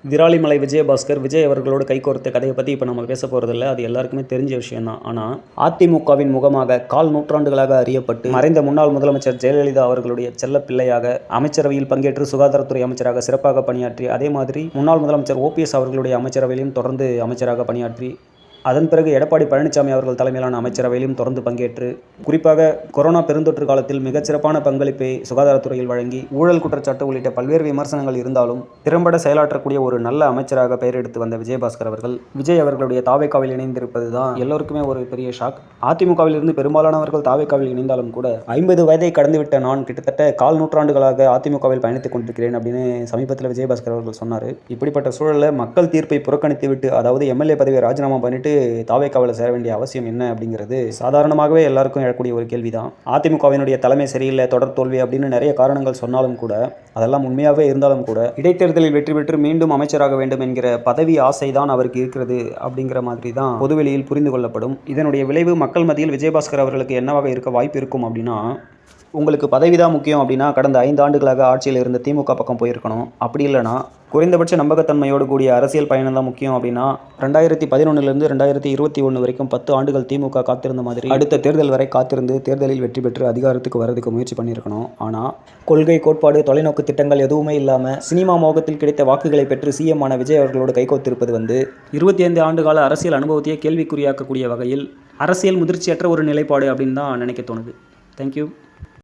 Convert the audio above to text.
விராலிமலை விஜயபாஸ்கர் விஜய் அவர்களோடு கைகோர்த்த கதையை பற்றி இப்போ நம்ம பேச போகிறதில்ல. அது எல்லாருக்குமே தெரிஞ்ச விஷயம்தான். ஆனால் அதிமுகவின் முகமாக கால் நூற்றாண்டுகளாக அறியப்பட்டு மறைந்த முன்னாள் முதலமைச்சர் ஜெயலலிதா அவர்களுடைய செல்ல பிள்ளையாக அமைச்சரவையில் பங்கேற்று சுகாதாரத்துறை அமைச்சராக சிறப்பாக பணியாற்றி, அதே மாதிரி முன்னாள் முதலமைச்சர் OPS அவர்களுடைய அமைச்சரவையிலும் தொடர்ந்து அமைச்சராக பணியாற்றி, அதன் பிறகு எடப்பாடி பழனிசாமி அவர்கள் தலைமையிலான அமைச்சரவையிலும் தொடர்ந்து பங்கேற்று, குறிப்பாக கொரோனா பெருந்தொற்று காலத்தில் மிகச்சிறப்பான பங்களிப்பை சுகாதாரத்துறையில் வழங்கி, ஊழல் குற்றச்சாட்டு உள்ளிட்ட பல்வேறு விமர்சனங்கள் இருந்தாலும் திறம்பட செயலாற்றக்கூடிய ஒரு நல்ல அமைச்சராக பெயர் எடுத்து வந்த விஜயபாஸ்கர் அவர்கள் விஜய் அவர்களுடைய தாவேக்காவில் இணைந்திருப்பது தான் எல்லோருக்குமே ஒரு பெரிய ஷாக். அதிமுகவில் இருந்து பெரும்பாலானவர்கள் தாவேக்காவில் இணைந்தாலும் கூட 50 வயதை கடந்துவிட்ட நான் கிட்டத்தட்ட கால் நூற்றாண்டுகளாக அதிமுகவில் பயணித்துக் கொண்டிருக்கிறேன் அப்படின்னு சமீபத்தில் விஜயபாஸ்கர் அவர்கள் சொன்னார். இப்படிப்பட்ட சூழலில் மக்கள் தீர்ப்பை புறக்கணித்து விட்டு, அதாவது MLA பதவியை ராஜினாமா பண்ணிட்டு தாவேக்காவில் சேர வேண்டிய அவசியம் என்ன அப்படிங்கிறது சாதாரணமாகவே எல்லாருக்கும் எழக்கூடிய ஒரு கேள்விதான். அதிமுகவினுடைய தலைமை சரியில்லை, தொடர் தோல்வி அப்படின்னு நிறைய காரணங்கள் சொன்னாலும் கூட, அதெல்லாம் உண்மையாகவே இருந்தாலும் கூட, இடைத்தேர்தலில் வெற்றி பெற்று மீண்டும் அமைச்சராக வேண்டும் என்கிற பதவி ஆசை தான் அவருக்கு இருக்கிறது அப்படிங்கிற மாதிரி தான் பொதுவெளியில் புரிந்து கொள்ளப்படும். இதனுடைய விளைவு மக்கள் மத்தியில் விஜயபாஸ்கர் அவர்களுக்கு என்னவாக இருக்க வாய்ப்பு இருக்கும் அப்படின்னா, உங்களுக்கு பதவி தான் முக்கியம் அப்படின்னா கடந்த 5 ஆண்டுகளாக ஆட்சியில் இருந்த திமுக பக்கம் போயிருக்கணும். அப்படி இல்லைனா குறைந்தபட்ச நம்பகத்தன்மையோடு கூடிய அரசியல் பயணம் தான் முக்கியம் அப்படின்னா 2011 2021 வரைக்கும் 10 ஆண்டுகள் திமுக காத்திருந்த மாதிரி அடுத்த தேர்தல் வரை காத்திருந்து தேர்தலில் வெற்றி பெற்று அதிகாரத்துக்கு வரதுக்கு முயற்சி பண்ணியிருக்கணும். ஆனால் கொள்கை, கோட்பாடு, தொலைநோக்கு திட்டங்கள் எதுவுமே இல்லாமல் சினிமா மோகத்தில் கிடைத்த வாக்குகளை பெற்று CM ஆன விஜய் அவர்களோடு கைகோத்திருப்பது 25 ஆண்டுகால அரசியல் அனுபவத்தையே கேள்விக்குறியாக்கக்கூடிய வகையில் அரசியல் முதிர்ச்சியற்ற ஒரு நிலைப்பாடு அப்படின்னு தான் நினைக்க தோணுது. தேங்க்யூ.